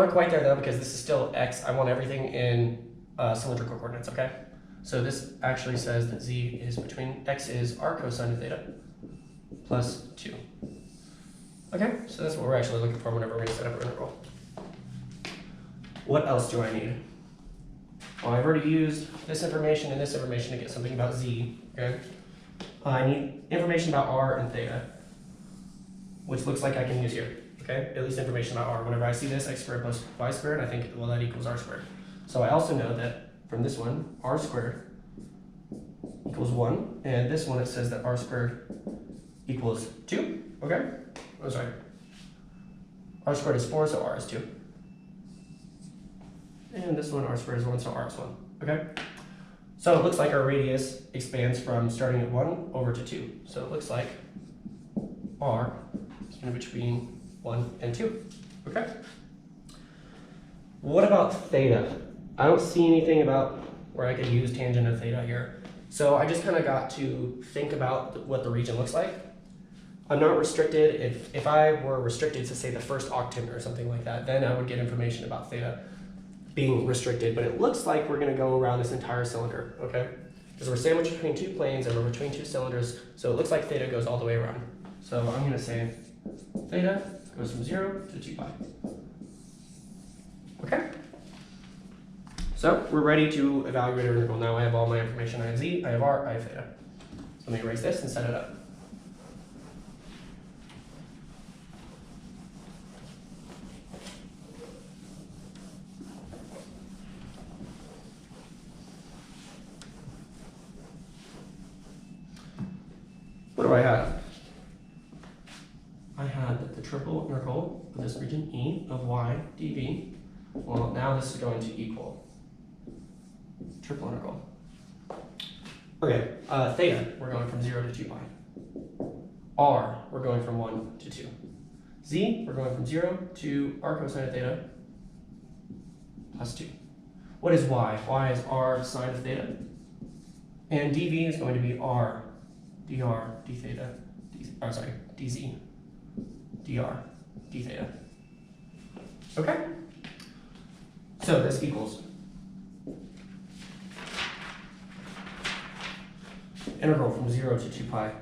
put quite there though because this is still x. I want everything in cylindrical coordinates, okay? So this actually says that z is between x is r cosine of theta plus 2. Okay, so that's what we're actually looking for whenever we're going to set up our integral. What else do I need? Well, I've already used this information and this information to get something about z, okay? I need information about r and theta, which looks like I can use here, okay? At least information about r. Whenever I see this, x squared plus y squared, I think, well, that equals r squared. So I also know that from this one, r squared equals 1, and this one it says that r squared equals 2, okay? Oh, sorry. R squared is 4, so r is 2. And this one, r squared is 1, so r is 1, okay? So it looks like our radius expands from starting at 1 over to 2. So it looks like r is going to be between 1 and 2, okay? What about theta? I don't see anything about where I could use tangent of theta here. So I just kind of got to think about what the region looks like. I'm not restricted. If I were restricted to, say, the first octant or something like that, then I would get information about theta being restricted. But it looks like we're going to go around this entire cylinder, okay? Because we're sandwiched between two planes and we're between two cylinders, so it looks like theta goes all the way around. So I'm going to say theta goes from 0 to 2 pi. Okay? So we're ready to evaluate our integral. Now I have all my information. I have z, I have r, I have theta. So let me erase this and set it up. What do I have? I had that the triple integral of this region E of y dv, well, now this is going to equal triple integral. Okay, theta, we're going from 0 to 2 pi. R, we're going from 1 to 2. Z, we're going from 0 to r cosine of theta plus 2. What is y? Y is r sine of theta. And dv is going to be r dr d theta, dz, dr d theta. Okay? So this equals integral from 0 to 2 pi,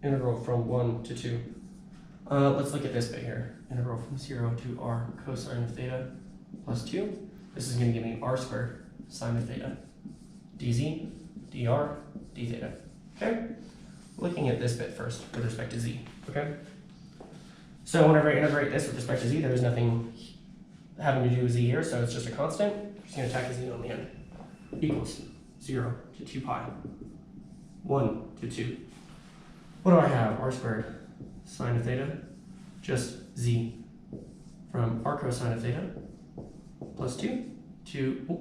integral from 1 to 2. Let's look at this bit here. Integral from 0 to r cosine of theta plus 2. This is going to give me r squared sine of theta, dz, dr, d theta. Okay? Looking at this bit first with respect to z. Okay? So whenever I integrate this with respect to z, there is nothing having to do with z here, so it's just a constant. I'm just going to tack a z on the end. Equals 0 to 2 pi. 1 to 2. What do I have? R squared sine of theta, just z from r cosine of theta plus 2 to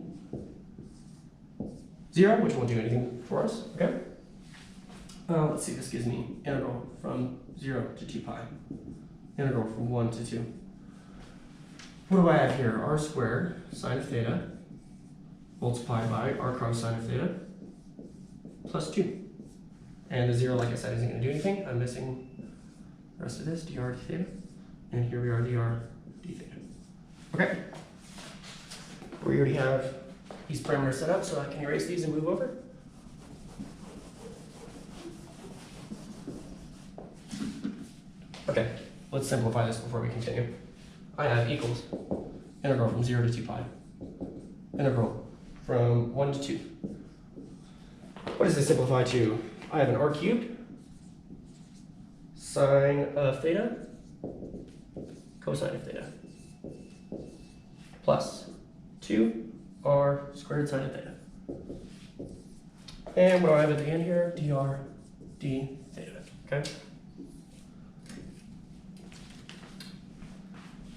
0, which won't do anything for us. Okay? Let's see, this gives me integral from 0 to 2 pi. Integral from 1 to 2. What do I have here? R squared sine of theta multiplied by r cosine of theta plus 2. And the 0, like I said, isn't going to do anything. I'm missing the rest of this, dr d theta. And here we are, dr d theta. Okay. We already have these parameters set up, so I can erase these and move over. Okay, let's simplify this before we continue. I have equals integral from 0 to 2 pi. Integral from 1 to 2. What does this simplify to? I have an r cubed sine of theta cosine of theta plus 2r squared sine of theta. And what do I have at the end here? dr d theta. Okay?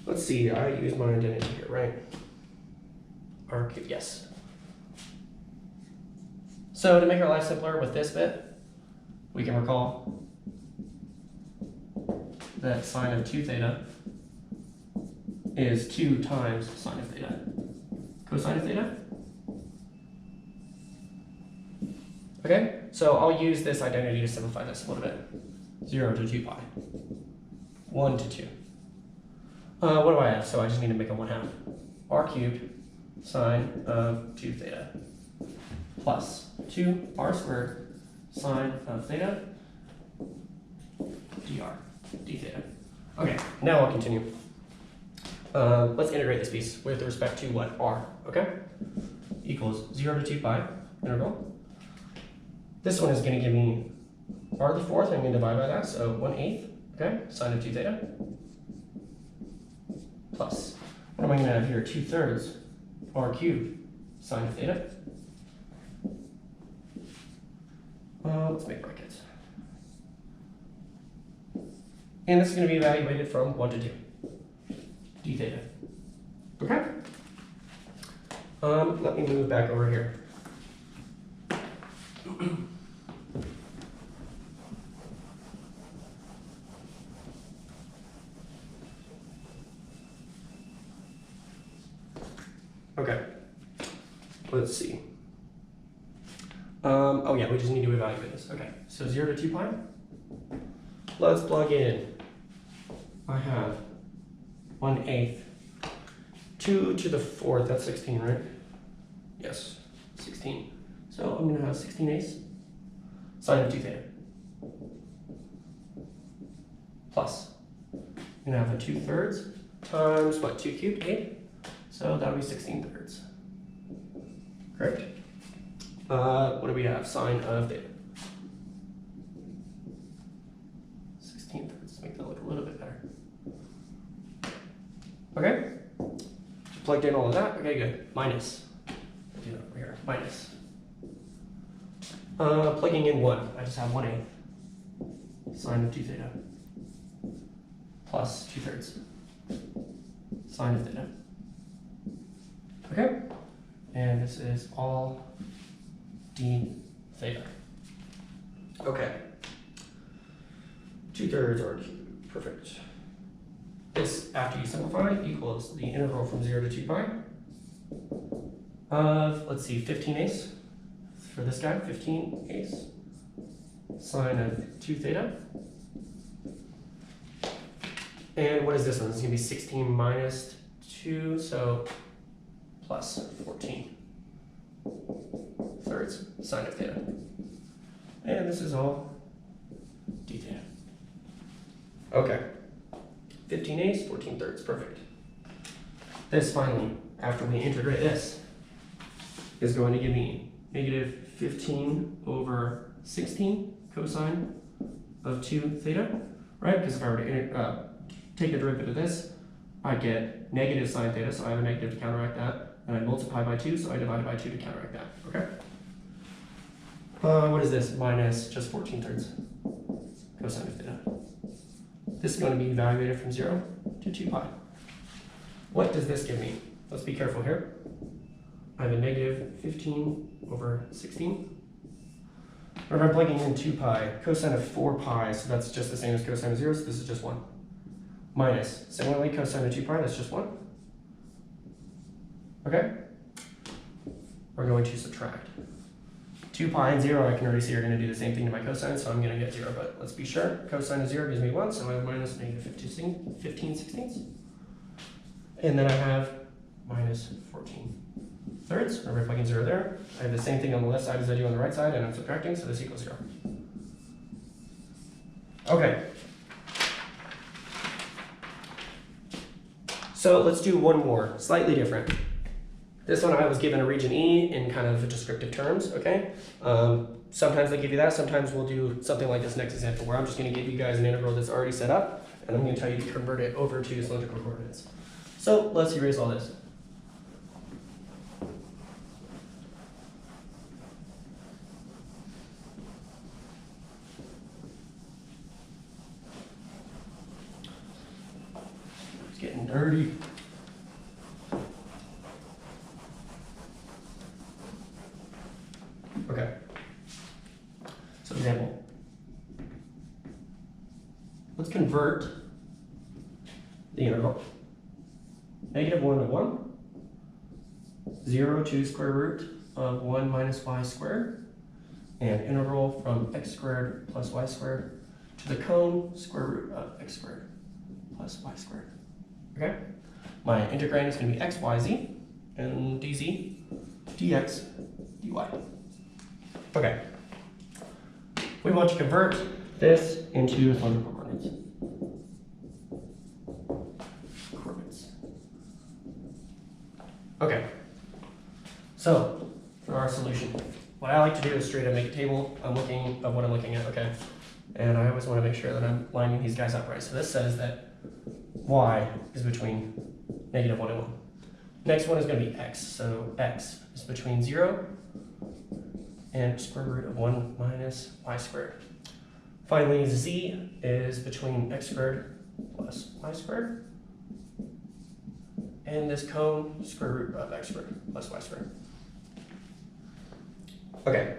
Let's see, I use my identity here, right? R cubed, yes. So to make our life simpler with this bit, we can recall that sine of 2 theta is 2 times sine of theta. Cosine of theta? Okay, so I'll use this identity to simplify this a little bit. 0 to 2 pi. 1 to 2. What do I have? So I just need to make a 1/2. R cubed sine of 2 theta plus 2 r squared sine of theta dr d theta. Okay, now I'll continue. Let's integrate this piece with respect to what? R, okay? Equals 0 to 2 pi integral. This one is going to give me r to the 4th, I'm going to divide by that, so 1/8, okay? Sine of 2 theta. Plus, what am I going to have here? 2/3 r cubed sine of theta. Let's make brackets. And this is going to be evaluated from 1 to 2. D theta. Okay? Let me move back over here. Okay. Let's see. Oh yeah, we just need to evaluate this. Okay, so 0 to 2 pi. Let's plug in. I have 1/8. 2 to the 4th, that's 16, right? Yes, 16. So I'm going to have 16/8 sine of 2 theta. Plus, I'm going to have a 2/3 times what? 2 cubed, 8. So that would be 16/3. Correct? What do we have? Sine of theta. 16/3. Let's make that look a little bit better. Okay? Just plugged in all of that. Okay, good. Minus. We'll do that over here. Minus. Plugging in 1. I just have 1/8 sine of 2 theta. Plus 2/3 sine of theta. Okay? And this is all d theta. Okay. 2/3 r cubed. Perfect. This, after you simplify, equals the integral from 0 to 2 pi of, let's see, 15/8 for this guy, 15/8 sine of 2 theta. And what is this one? This is going to be 16 minus 2, so plus 14/3 sine of theta. And this is all d theta. Okay. 15/8, 14/3, perfect. This finally, after we integrate this, is going to give me negative 15/16 cosine of 2 theta, right? Because if I were to take the derivative of this, I get negative sine theta, so I have a negative to counteract that, and I multiply by 2, so I divide by 2 to counteract that, okay? What is this? Minus just 14/3 cosine of theta. This is going to be evaluated from 0 to 2 pi. What does this give me? Let's be careful here. I have a negative 15/16. Remember, I'm plugging in 2 pi, cosine of 4 pi, so that's just the same as cosine of 0, so this is just 1. Minus, similarly, cosine of 2 pi, that's just 1. Okay? We're going to subtract. 2 pi and 0, I can already see are going to do the same thing to my cosine, so I'm going to get 0, but let's be sure. Cosine of 0 gives me 1, so I have minus negative 15/16. And then I have minus 14/3. Remember, plugging 0 there. I have the same thing on the left side as I do on the right side, and I'm subtracting, so this equals 0. Okay. So let's do one more, slightly different. This one I was given a region E in kind of descriptive terms, okay? Sometimes they give you that, sometimes we'll do something like this next example where I'm just gonna give you guys an integral that's already set up, and I'm gonna tell you to convert it over to cylindrical coordinates. So let's erase all this. It's getting dirty. Okay. So example. Let's convert the integral. Negative 1 to 1. 0 to square root of 1 minus y squared. And integral from x squared plus y squared to the cone square root of x squared plus y squared. okay? My integrand is going to be x, y, z, and dz, dx, dy. Okay. We want to convert this into cylindrical coordinates. Okay. So, for our solution, what I like to do is straight up make a table. I'm looking of what I'm looking at, okay? And I always want to make sure that I'm lining these guys up right. So this says that y is between -1 and 1. Next one is going to be x. So x is between 0 and square root of 1 minus y squared. Finally, z is between x squared plus y squared. And this cone, square root of x squared plus y squared. Okay,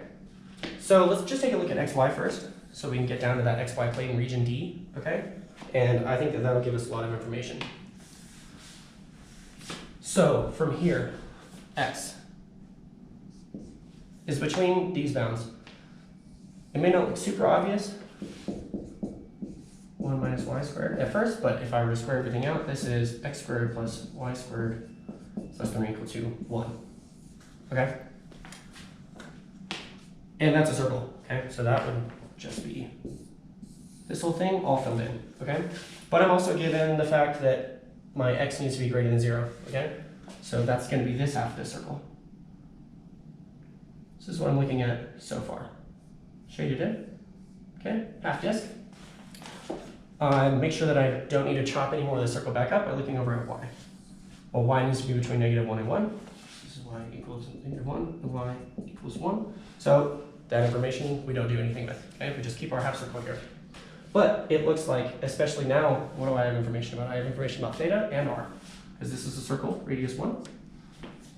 so let's just take a look at xy first, so we can get down to that xy plane in region D, okay? And I think that that'll give us a lot of information. So from here, x is between these bounds. It may not look super obvious, 1 minus y squared at first, but if I were to square everything out, this is x squared plus y squared is less than or equal to 1, okay? And that's a circle, okay? So that would just be this whole thing all filled in, okay? But I'm also given the fact that my x needs to be greater than 0, okay? So that's going to be this half of this circle. This is what I'm looking at so far. Shaded in, okay? Half disk. Make sure that I don't need to chop any more of the circle back up by looking over at y. Well, y needs to be between -1 and 1. This is y equals -1 and y equals 1. So that information we don't do anything with, okay? We just keep our half circle here. But it looks like, especially now, what do I have information about? I have information about theta and r, because this is a circle, radius 1,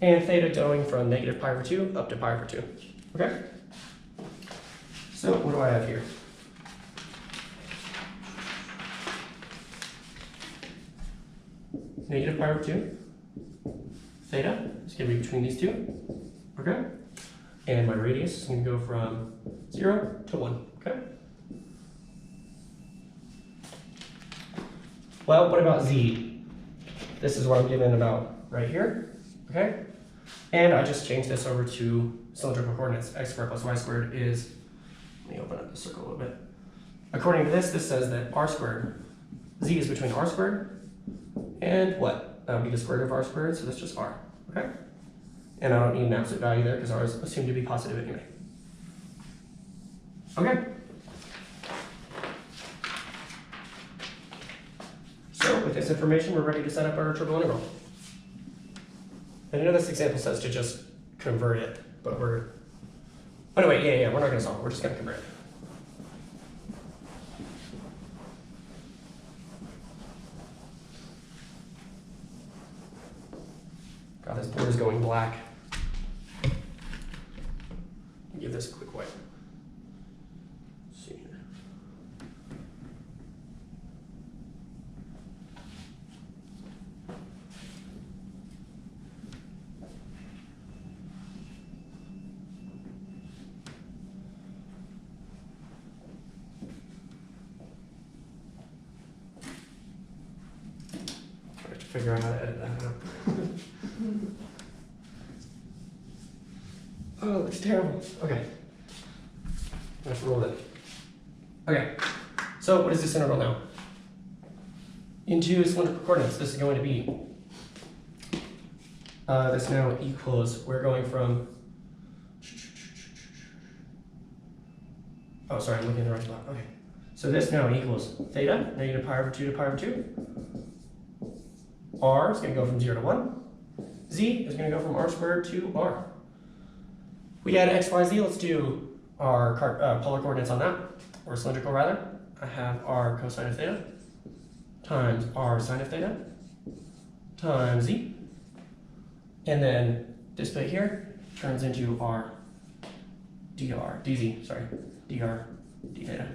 and theta going from -π/2 up to π/2, okay? So what do I have here? -π/2, theta is going to be between these two, okay? And my radius is going to go from 0 to 1, okay? Well, what about z? This is what I'm given about right here, okay? And I just changed this over to cylindrical coordinates. X squared plus y squared is, let me open up the circle a little bit. According to this says that r squared, z is between r squared and what? That would be the square root of r squared, so that's just r, okay? And I don't need an absolute value there because r is assumed to be positive anyway. Okay. So with this information, we're ready to set up our triple integral. And I know this example says to just convert it, but we're, oh no, wait, yeah, we're not going to solve it, we're just going to convert it. God, this board is going black. Give this a quick wipe. Let's see here. I have to figure out how to edit that out. Oh, it looks terrible. Okay. Let's roll it. Okay. So what is this integral now? Into cylindrical coordinates, this is going to be, this now equals, we're going from, oh, sorry, I'm looking at the right spot. Okay. So this now equals theta, -π/2 to π/2. R is going to go from 0 to 1. Z is going to go from r squared to r. We had x, y, z. Let's do our polar coordinates on that, or cylindrical rather. I have r cosine of theta times r sine of theta times z. And then this bit here turns into r dz, sorry, dr d theta.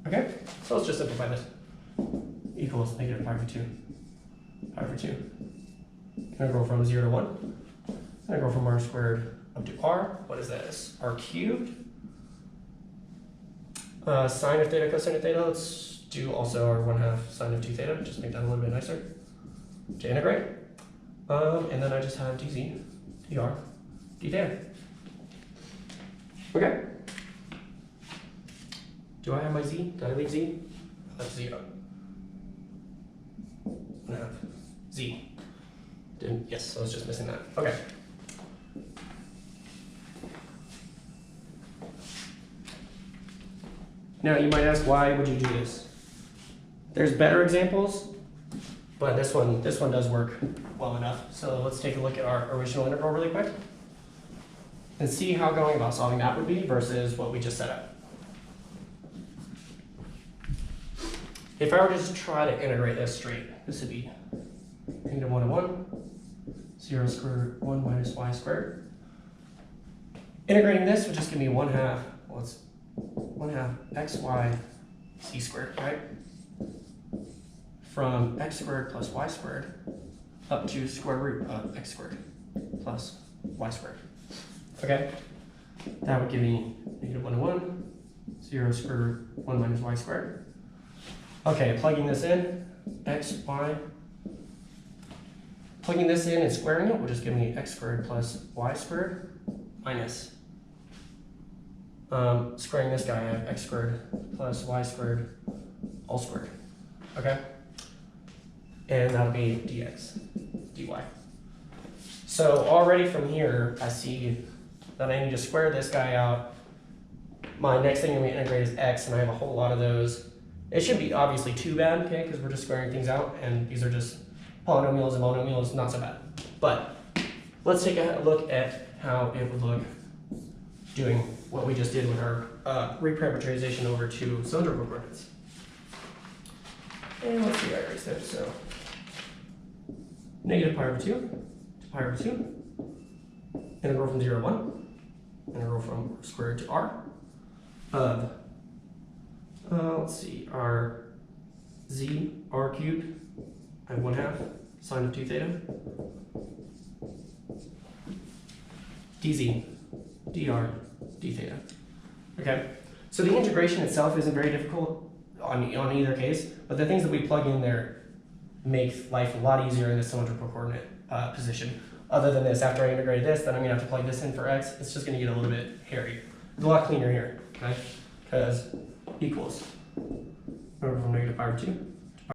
Okay, so let's just simplify this. Equals -π/2. π/2. Integral from 0 to 1. Integral from r squared up to r. What is this? R cubed. Sine of theta, cosine of theta. Let's do also our 1/2 sine of 2 theta. Just make that a little bit nicer. to integrate. And then I just have dz, dr, d theta. Okay. Do I have my z? Did I leave z? I left 0. I have z. Didn't, yes, I was just missing that. Okay. Now you might ask, why would you do this? There's better examples, but this one does work well enough. So let's take a look at our original integral really quick and see how going about solving that would be versus what we just set up. If I were to just try to integrate this straight, this would be negative 1 to 1, 0 squared root 1 minus y squared. Integrating this would just give me 1/2, well, it's 1/2 xy c squared, right? From x squared plus y squared up to square root of x squared plus y squared. Okay? That would give me negative 1 to 1, 0 square root 1 minus y squared. Okay, plugging this in, x, y. Plugging this in and squaring it will just give me x squared plus y squared minus squaring this guy, I have x squared plus y squared all squared. Okay? And that'll be dx, dy. So already from here, I see that I need to square this guy out. My next thing I'm going to integrate is x, and I have a whole lot of those. It shouldn't be obviously too bad, okay, because we're just squaring things out, and these are just polynomials and monomials, not so bad. But let's take a look at how it would look doing what we just did with our reparametrization over to cylindrical coordinates. And let's see, I erased it. So negative pi over 2 to pi over 2, integral from 0 to 1, integral from square root to r of, let's see, our z r cubed, I have 1/2 sine of 2 theta, dz, dr, d theta. Okay, so the integration itself isn't very difficult on either case, but the things that we plug in there make life a lot easier in the cylindrical coordinate position. Other than this, after I integrated this, then I'm going to have to plug this in for x. It's just going to get a little bit hairy. It's a lot cleaner here, okay? Because equals over from negative pi over 2